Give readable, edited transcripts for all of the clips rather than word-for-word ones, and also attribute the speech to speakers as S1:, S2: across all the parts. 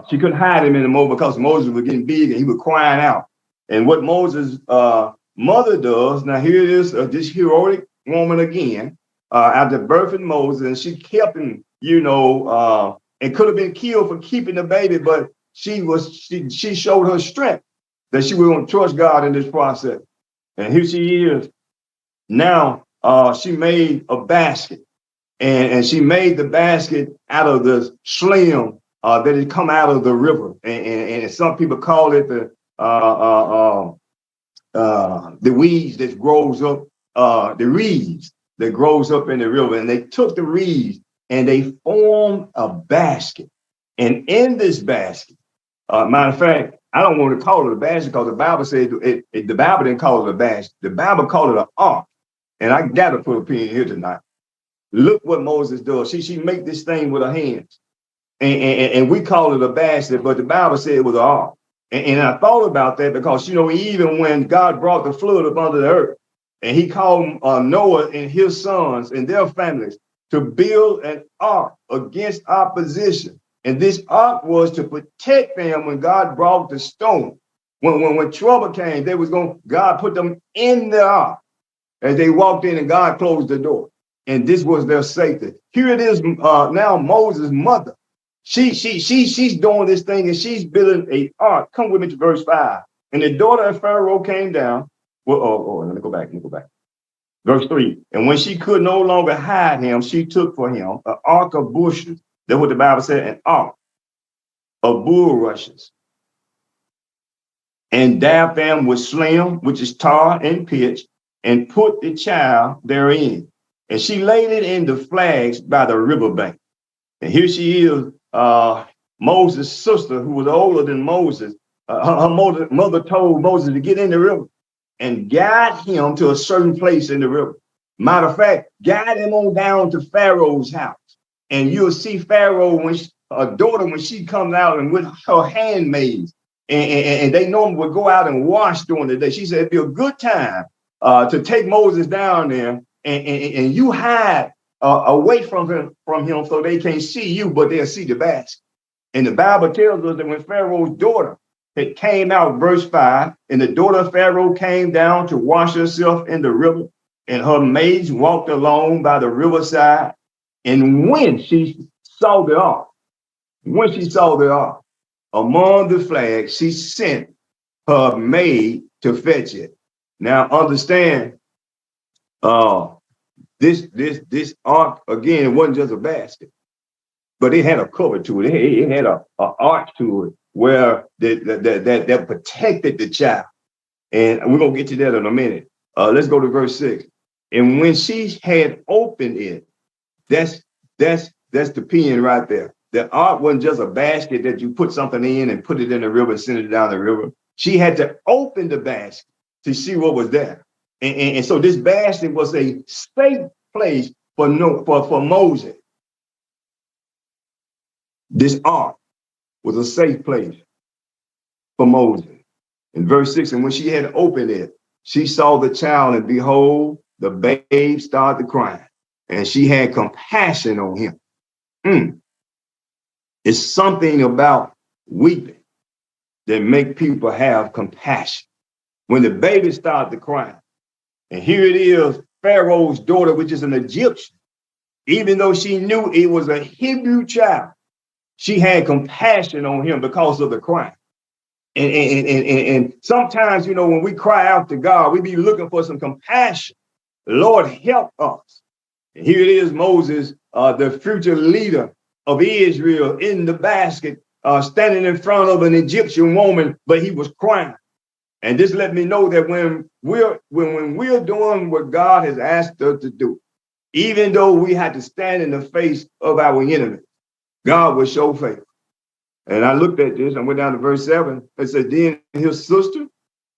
S1: She couldn't hide him anymore because Moses was getting big and he was crying out. And what Moses' mother does, now here it is, this heroic woman again, after birthing Moses, and she kept him, and could have been killed for keeping the baby, but she showed her strength that she was going to trust God in this process. And here she is. Now she made a basket, and she made the basket out of the slim that had come out of the river. And some people call it the weeds that grows up, the reeds that grows up in the river. And they took the reeds and they formed a basket. And in this basket, matter of fact, I don't want to call it a basket because the Bible said the Bible didn't call it a basket. The Bible called it an ark. And I got to put a pin here tonight. Look what Moses does. She make this thing with her hands. And we call it a basket, but the Bible said it was an ark. And I thought about that because, even when God brought the flood up under the earth, and he called Noah and his sons and their families to build an ark against opposition. And this ark was to protect them when God brought the storm. When trouble came, God put them in the ark as they walked in and God closed the door. And this was their safety. Here it is now, Moses' mother. She's doing this thing and she's building an ark. Come with me to verse 5. And the daughter of Pharaoh came down. Let me go back. Verse 3. And when she could no longer hide him, she took for him an ark of bushes. That's what the Bible said, an ark of bulrushes. And dabbed them with slim, which is tar and pitch, and put the child therein. And she laid it in the flags by the riverbank. And here she is, Moses' sister, who was older than Moses. Her mother told Moses to get in the river and guide him to a certain place in the river. Matter of fact, guide him on down to Pharaoh's house. And you'll see Pharaoh, her daughter, when she comes out and with her handmaids, and they normally would go out and wash during the day. She said it'd be a good time to take Moses down there and you hide away from him so they can't see you, but they'll see the basket. And the Bible tells us that when Pharaoh's daughter had came out, verse 5, and the daughter of Pharaoh came down to wash herself in the river, and her maids walked along by the riverside. And when she saw the ark, among the flags, she sent her maid to fetch it. Now understand, this ark, again, it wasn't just a basket, but it had a cover to it. It had a arch to it where that protected the child. And we're going to get to that in a minute. Let's go to verse 6. And when she had opened it, that's the pen right there. The ark wasn't just a basket that you put something in and put it in the river and send it down the river. She had to open the basket to see what was there. And so this basket was a safe place for Moses. This ark was a safe place for Moses. In verse 6, and when she had opened it, she saw the child, and behold, the babe started crying, and she had compassion on him. It's something about weeping that make people have compassion. When the baby started crying, and here it is, Pharaoh's daughter, which is an Egyptian, even though she knew it was a Hebrew child, she had compassion on him because of the crying. And sometimes, when we cry out to God, we be looking for some compassion. Lord, help us. And here it is, Moses, the future leader of Israel, in the basket, standing in front of an Egyptian woman, but he was crying. And this let me know that when we're doing what God has asked us to do, even though we had to stand in the face of our enemy, God will show favor. And I looked at this, I went down to verse 7. It said, then his sister,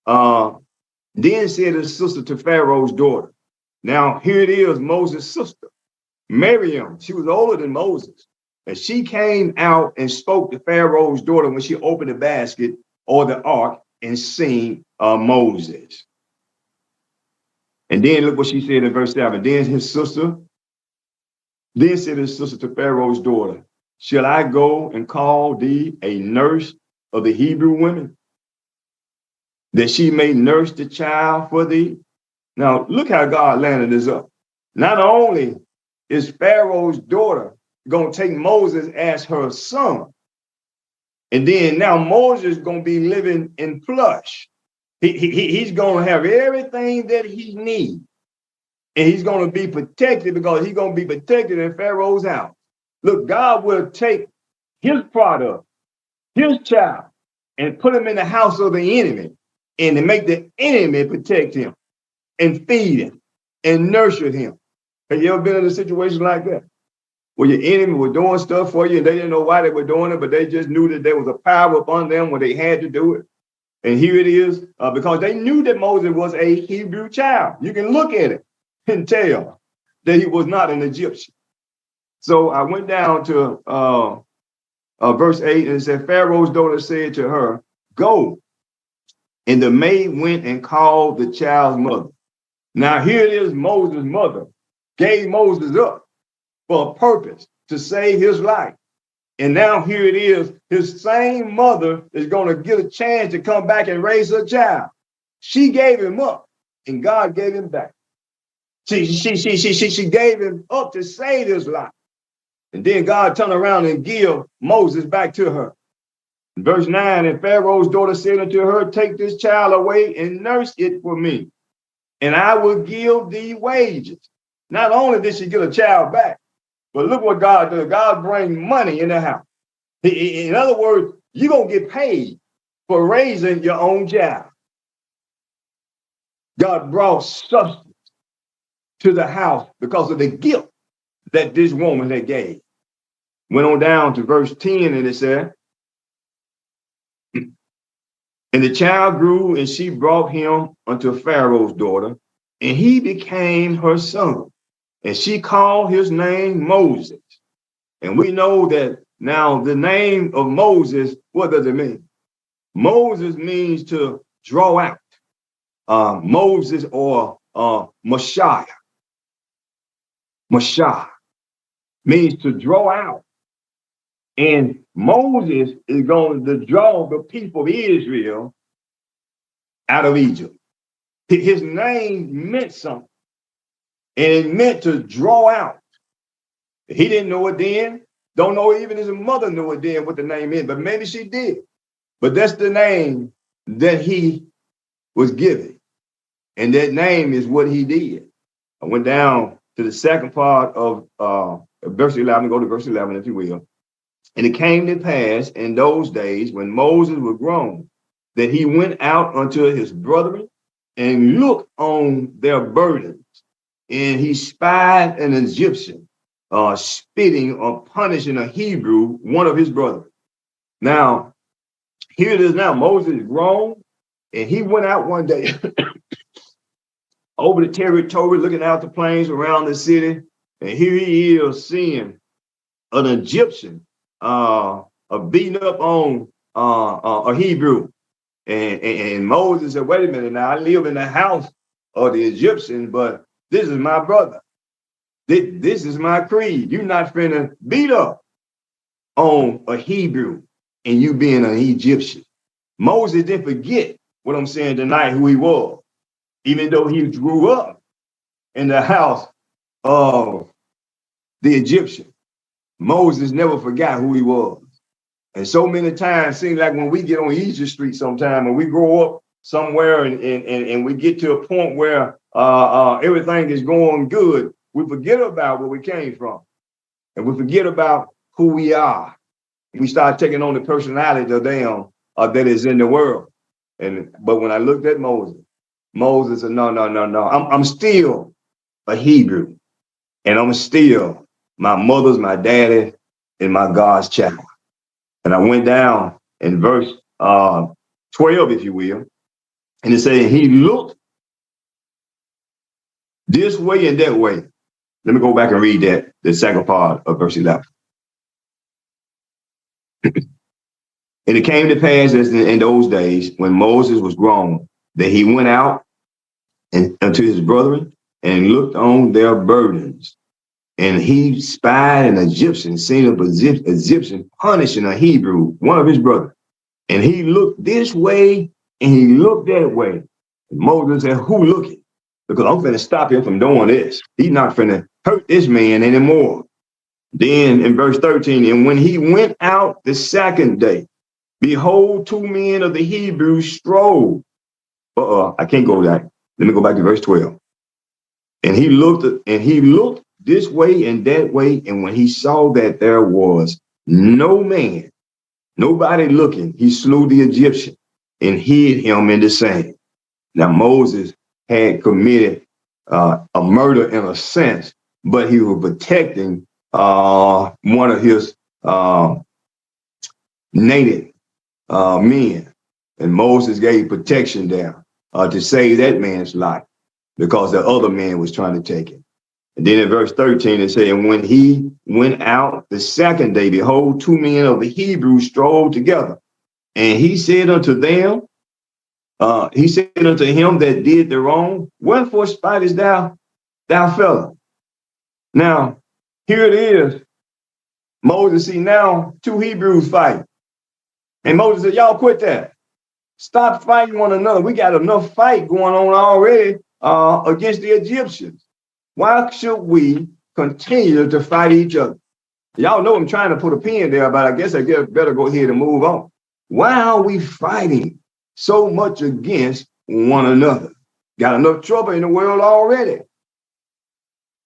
S1: then said his sister to Pharaoh's daughter. Now, here it is, Moses' sister, Miriam. She was older than Moses. And she came out and spoke to Pharaoh's daughter when she opened the basket or the ark and seen Moses. And then look what she said in verse 7. Then said his sister to Pharaoh's daughter, shall I go and call thee a nurse of the Hebrew women, that she may nurse the child for thee? Now, look how God landed this up. Not only is Pharaoh's daughter going to take Moses as her son, and then now Moses is going to be living in plush. He's going to have everything that he needs. And he's going to be protected because he's going to be protected in Pharaoh's house. Look, God will take his product, his child, and put him in the house of the enemy, and to make the enemy protect him and feed him and nurture him. Have you ever been in a situation like that, where your enemy was doing stuff for you and they didn't know why they were doing it, but they just knew that there was a power upon them when they had to do it? And here it is, because they knew that Moses was a Hebrew child. You can look at it and tell that he was not an Egyptian. So I went down to verse 8, and it said, Pharaoh's daughter said to her, go. And the maid went and called the child's mother. Now here it is, Moses' mother gave Moses up for a purpose, to save his life. And now here it is, his same mother is going to get a chance to come back and raise her child. She gave him up, and God gave him back. She gave him up to save his life. And then God turned around and gave Moses back to her. In verse 9, and Pharaoh's daughter said unto her, take this child away and nurse it for me, and I will give thee wages. Not only did she get a child back, but look what God does. God brings money in the house. In other words, you're going to get paid for raising your own child. God brought substance to the house because of the gift that this woman had gave. Went on down to verse 10, and it said, and the child grew, and she brought him unto Pharaoh's daughter, and he became her son. And she called his name Moses. And we know that now the name of Moses, what does it mean? Moses means to draw out. Moses or Messiah. Messiah means to draw out. And Moses is going to draw the people of Israel out of Egypt. His name meant something. And it meant to draw out. He didn't know it then. Don't know even his mother knew it then what the name is, but maybe she did. But that's the name that he was given. And that name is what he did. I went down to the second part of verse 11. Go to verse 11, if you will. And it came to pass in those days when Moses was grown, that he went out unto his brethren and looked on their burdens. And he spied an Egyptian spitting or punishing a Hebrew, one of his brothers. Now, here it is now. Moses is grown, and he went out one day over the territory, looking out the plains around the city. And here he is seeing an Egyptian beating up on a Hebrew. And Moses said, wait a minute, now I live in the house of the Egyptian, but this is my brother. This is my creed. You're not finna beat up on a Hebrew and you being an Egyptian. Moses didn't forget what I'm saying tonight, who he was, even though he grew up in the house of the Egyptian. Moses never forgot who he was. And so many times, seems like when we get on Egypt Street sometime and we grow up somewhere and we get to a point where everything is going good, we forget about where we came from. And we forget about who we are. We start taking on the personality of them that is in the world. But when I looked at Moses said, no. I'm still a Hebrew. And I'm still my mother's, my daddy, and my God's child. And I went down in verse 12, if you will. And it said, he looked this way and that way. Let me go back and read that, the second part of verse 11. And it came to pass as in those days when Moses was grown, that he went out unto his brethren and looked on their burdens. And he spied an Egyptian, seen an Egyptian punishing a Hebrew, one of his brothers. And he looked this way and he looked that way. And Moses said, who looking? Because I'm finna stop him from doing this. He's not finna hurt this man anymore. Then in verse 13, and when he went out the second day, behold, two men of the Hebrews strode. I can't go back. Let me go back to verse 12. And he looked this way and that way. And when he saw that there was no man, nobody looking, he slew the Egyptian and hid him in the sand. Now Moses had committed a murder in a sense, but he was protecting one of his native men. And Moses gave protection there to save that man's life because the other man was trying to take it. And then in verse 13, it said, and when he went out the second day, behold, two men of the Hebrews strode together. And he said unto them, he said unto him that did the wrong, wherefore spitest thou fellow? Now, here it is. Moses, see now, two Hebrews fight. And Moses said, y'all quit that. Stop fighting one another. We got enough fight going on already against the Egyptians. Why should we continue to fight each other? Y'all know I'm trying to put a pin there, but I guess I better go ahead and move on. Why are we fighting so much against one another? Got enough trouble in the world already.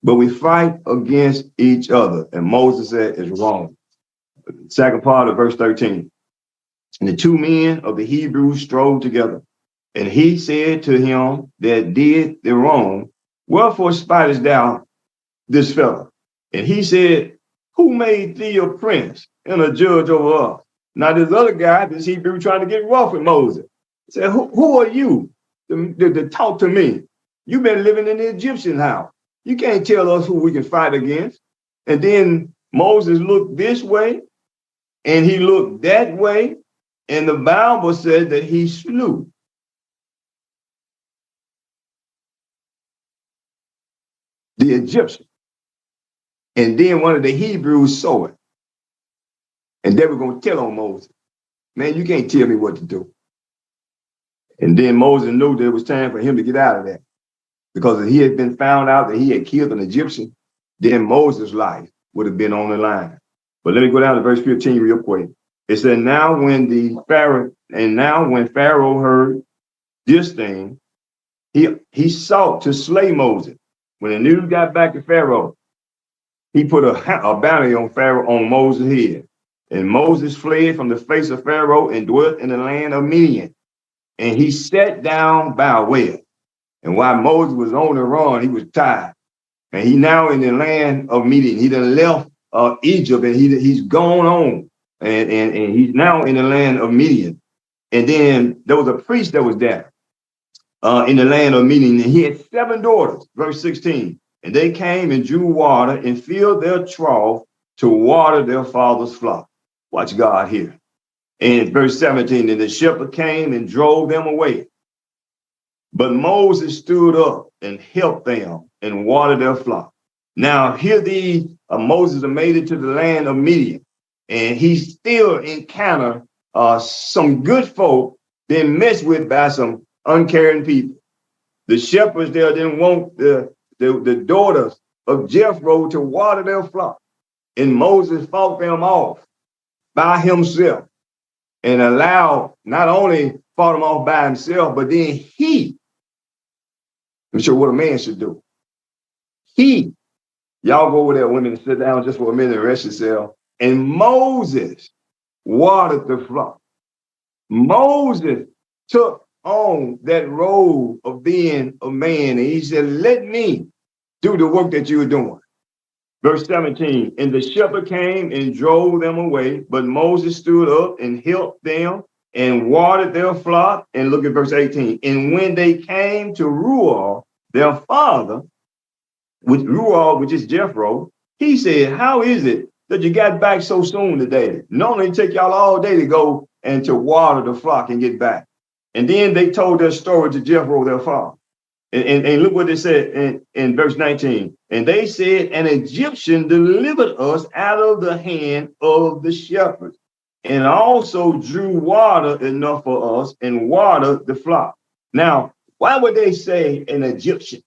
S1: But we fight against each other. And Moses said it's wrong. Second part of verse 13. And the two men of the Hebrews strode together. And he said to him that did the wrong, wherefore spitest thou this fellow? And he said, who made thee a prince and a judge over us? Now this other guy, this Hebrew, trying to get rough with Moses. He said, who are you to talk to me? You've been living in the Egyptian house. You can't tell us who we can fight against. And then Moses looked this way and he looked that way. And the Bible said that he slew the Egyptian. And then one of the Hebrews saw it. And they were going to tell on Moses. Man, you can't tell me what to do. And then Moses knew that it was time for him to get out of that. Because if he had been found out that he had killed an Egyptian, then Moses' life would have been on the line. But let me go down to verse 15 real quick. It said, now when Pharaoh heard this thing, he sought to slay Moses. When the news got back to Pharaoh, he put a bounty on Moses' head. And Moses fled from the face of Pharaoh and dwelt in the land of Midian. And he sat down by a well. And while Moses was on the run, he was tired. And he now in the land of Midian. He done left Egypt and he's gone on. And he's now in the land of Midian. And then there was a priest that was there in the land of Midian. And he had 7 daughters, verse 16. And they came and drew water and filled their trough to water their father's flock. Watch God here. And verse 17, and the shepherd came and drove them away. But Moses stood up and helped them and watered their flock. Now here Moses made it to the land of Midian, and he still encountered some good folk being messed with by some uncaring people. The shepherds there didn't want the daughters of Jethro to water their flock. And Moses fought them off by himself and not only fought them off by himself, but then I'm sure what a man should do. Y'all go over there, women, and sit down just for a minute and rest yourself. And Moses watered the flock. Moses took on that role of being a man. And he said, let me do the work that you are doing. Verse 17, and the shepherd came and drove them away, but Moses stood up and helped them and watered their flock. And look at verse 18. And when they came to Ruel, their father, which is Jethro, he said, how is it that you got back so soon today? Normally it take y'all all day to go and to water the flock and get back. And then they told their story to Jethro, their father. And look what it said in verse 19. And they said, an Egyptian delivered us out of the hand of the shepherds, and also drew water enough for us and watered the flock. Now, why would they say an Egyptian?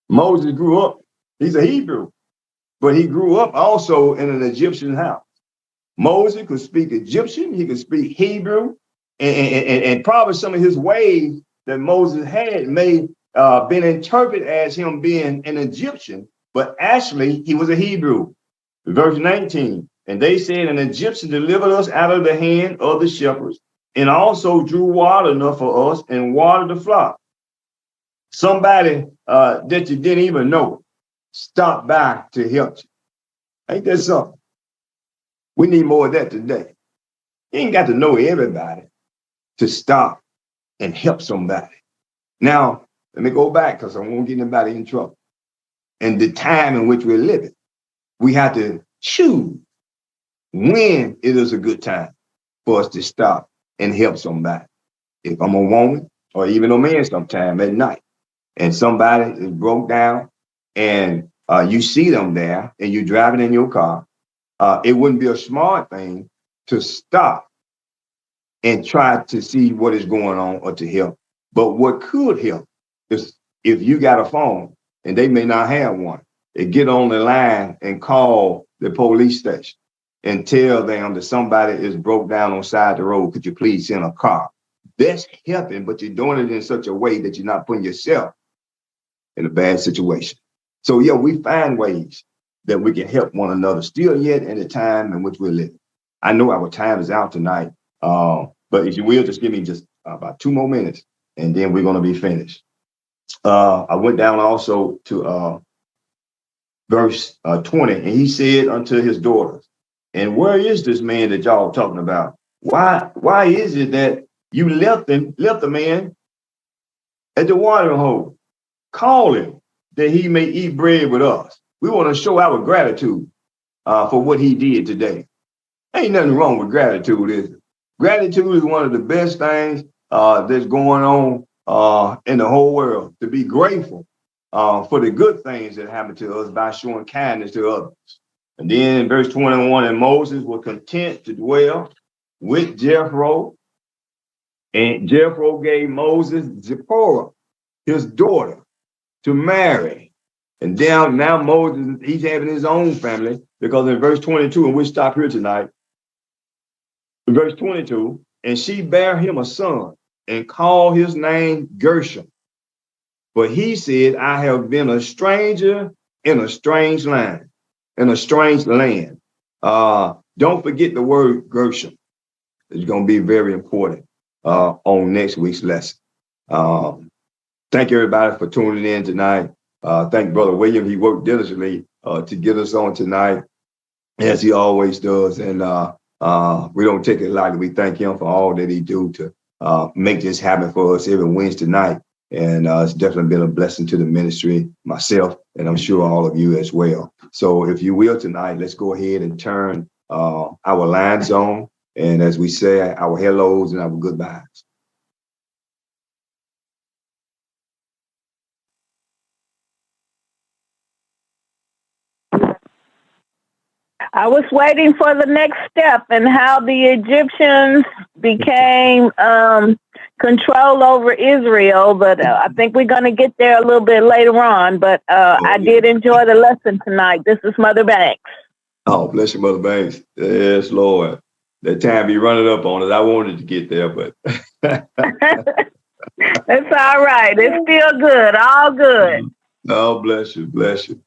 S1: Moses grew up, he's a Hebrew, but he grew up also in an Egyptian house. Moses could speak Egyptian, he could speak Hebrew, and probably some of his ways that Moses had may been interpreted as him being an Egyptian, but actually he was a Hebrew. Verse 19, and they said, an Egyptian delivered us out of the hand of the shepherds, and also drew water enough for us and watered the flock. Somebody that you didn't even know stopped by to help you. Ain't that something? We need more of that today. You ain't got to know everybody to stop and help somebody. Now, let me go back because I won't get anybody in trouble. And the time in which we're living, we have to choose when it is a good time for us to stop and help somebody. If I'm a woman or even a man sometime at night and somebody is broke down and you see them there and you're driving in your car, it wouldn't be a smart thing to stop and try to see what is going on or to help. But what could help is if you got a phone and they may not have one, they get on the line and call the police station and tell them that somebody is broke down on the side of the road. Could you please send a car? That's helping, but you're doing it in such a way that you're not putting yourself in a bad situation. So yeah, we find ways that we can help one another still yet in the time in which we're living. I know our time is out tonight, but if you will, just give me just about 2 more minutes and then we're going to be finished. I went down also to verse 20, and he said unto his daughters, and where is this man that y'all talking about? Why is it that you left the man at the watering hole? Call him that he may eat bread with us. We want to show our gratitude for what he did today. Ain't nothing wrong with gratitude, is it? Gratitude is one of the best things that's going on in the whole world. To be grateful for the good things that happen to us by showing kindness to others. And then in verse 21, and Moses was content to dwell with Jethro, and Jethro gave Moses Zipporah, his daughter, to marry. And now Moses, he's having his own family, because in verse 22, and we'll stop here tonight, in verse 22, and she bare him a son and called his name Gershom. But he said, I have been a stranger in a strange land, in a strange land. Don't forget the word Gershom. It's going to be very important on next week's lesson. Thank everybody for tuning in tonight. Thank Brother William. He worked diligently to get us on tonight, as he always does. And we don't take it lightly. We thank him for all that he do to make this happen for us every Wednesday night. And it's definitely been a blessing to the ministry, myself, and I'm sure all of you as well. So if you will tonight, let's go ahead and turn our lines on. And as we say, our hellos and our goodbyes.
S2: I was waiting for the next step and how the Egyptians became control over Israel, but I think we're going to get there a little bit later on. But I did enjoy the lesson tonight. This is Mother Banks.
S1: Oh, bless you, Mother Banks. Yes, Lord. That time be running up on us. I wanted to get there, but
S2: it's all right. It's still good. All good.
S1: Oh, bless you. Bless you.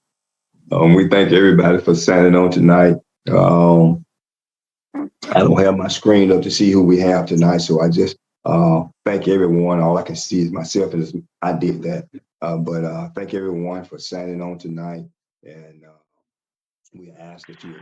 S1: We thank everybody for signing on tonight. I don't have my screen up to see who we have tonight, so I just thank everyone. All I can see is myself, and I did that. But thank everyone for signing on tonight, and we ask that you